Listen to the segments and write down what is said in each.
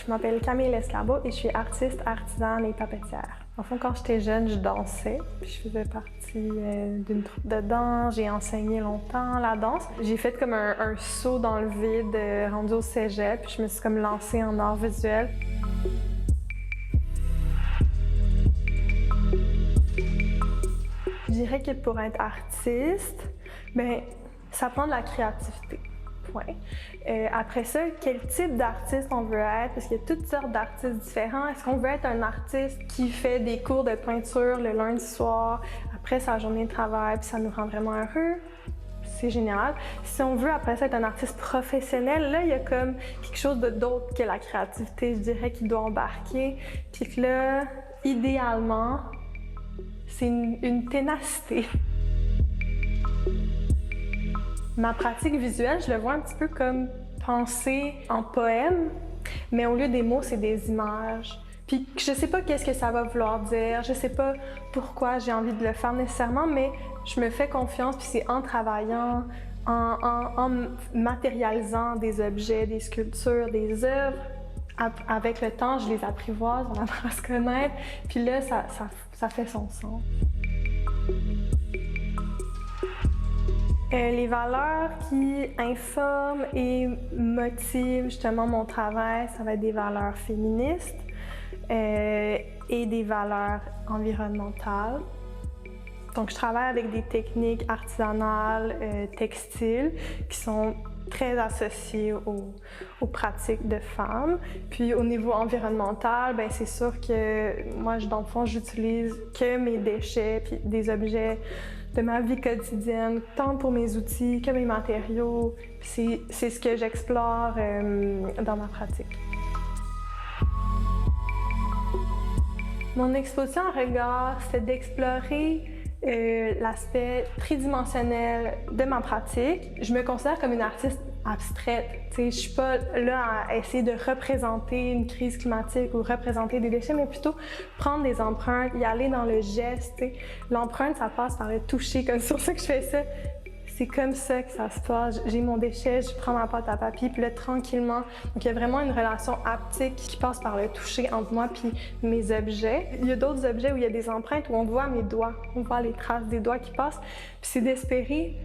Je m'appelle Camille Lescarbot et je suis artiste, artisane et papetière. En fond, quand j'étais jeune, je dansais, puis je faisais partie d'une troupe de danse. J'ai enseigné longtemps la danse. J'ai fait comme un saut dans le vide, rendu au cégep, puis je me suis comme lancée en art visuel. Je dirais que pour être artiste, ben, ça prend de la créativité. Point. Après ça, quel type d'artiste on veut être? Parce qu'il y a toutes sortes d'artistes différents. Est-ce qu'on veut être un artiste qui fait des cours de peinture le lundi soir, après sa journée de travail, puis ça nous rend vraiment heureux? C'est génial. Si on veut après ça être un artiste professionnel, là, il y a comme quelque chose d'autre que la créativité, je dirais, qui doit embarquer. Puis que là, idéalement, c'est une ténacité. Ma pratique visuelle, je le vois un petit peu comme penser en poème, mais au lieu des mots, c'est des images. Puis je sais pas qu'est-ce que ça va vouloir dire, je sais pas pourquoi j'ai envie de le faire nécessairement, mais je me fais confiance, puis c'est en travaillant, en matérialisant des objets, des sculptures, des œuvres. Avec le temps, je les apprivoise, on apprend à se connaître, puis là, ça fait son sens. Les valeurs qui informent et motivent justement mon travail, ça va être des valeurs féministes et des valeurs environnementales. Donc, je travaille avec des techniques artisanales, textiles, qui sont très associées aux pratiques de femmes. Puis au niveau environnemental, ben c'est sûr que moi, dans le fond, j'utilise que mes déchets puis des objets de ma vie quotidienne, tant pour mes outils que mes matériaux. Puis c'est ce que j'explore dans ma pratique. Mon exposition en regard, c'est d'explorer l'aspect tridimensionnel de ma pratique. Je me considère comme une artiste abstraite. Je ne suis pas là à essayer de représenter une crise climatique ou représenter des déchets, mais plutôt prendre des empreintes, y aller dans le geste. L'empreinte, ça passe par le toucher, comme sur ça que je fais ça. C'est comme ça que ça se passe. J'ai mon déchet, je prends ma pâte à papier, puis là, tranquillement. Donc, il y a vraiment une relation haptique qui passe par le toucher entre moi puis mes objets. Il y a d'autres objets où il y a des empreintes où on voit mes doigts, on voit les traces des doigts qui passent. Puis c'est d'espérer,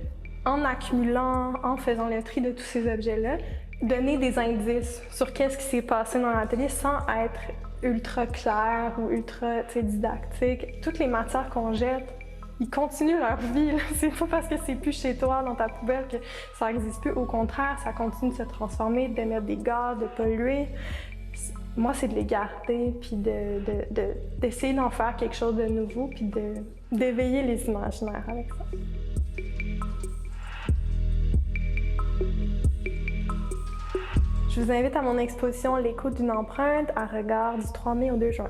en accumulant, en faisant le tri de tous ces objets-là, donner des indices sur qu'est-ce qui s'est passé dans l'atelier sans être ultra clair ou ultra didactique. Toutes les matières qu'on jette, ils continuent leur vie. C'est pas parce que c'est plus chez toi, dans ta poubelle, que ça n'existe plus. Au contraire, ça continue de se transformer, d'émettre des gaz, de polluer. Moi, c'est de les garder, puis d'essayer d'en faire quelque chose de nouveau, puis d'éveiller les imaginaires avec ça. Je vous invite à mon exposition L'écho d'une empreinte à regard du 3 mai au 2 juin.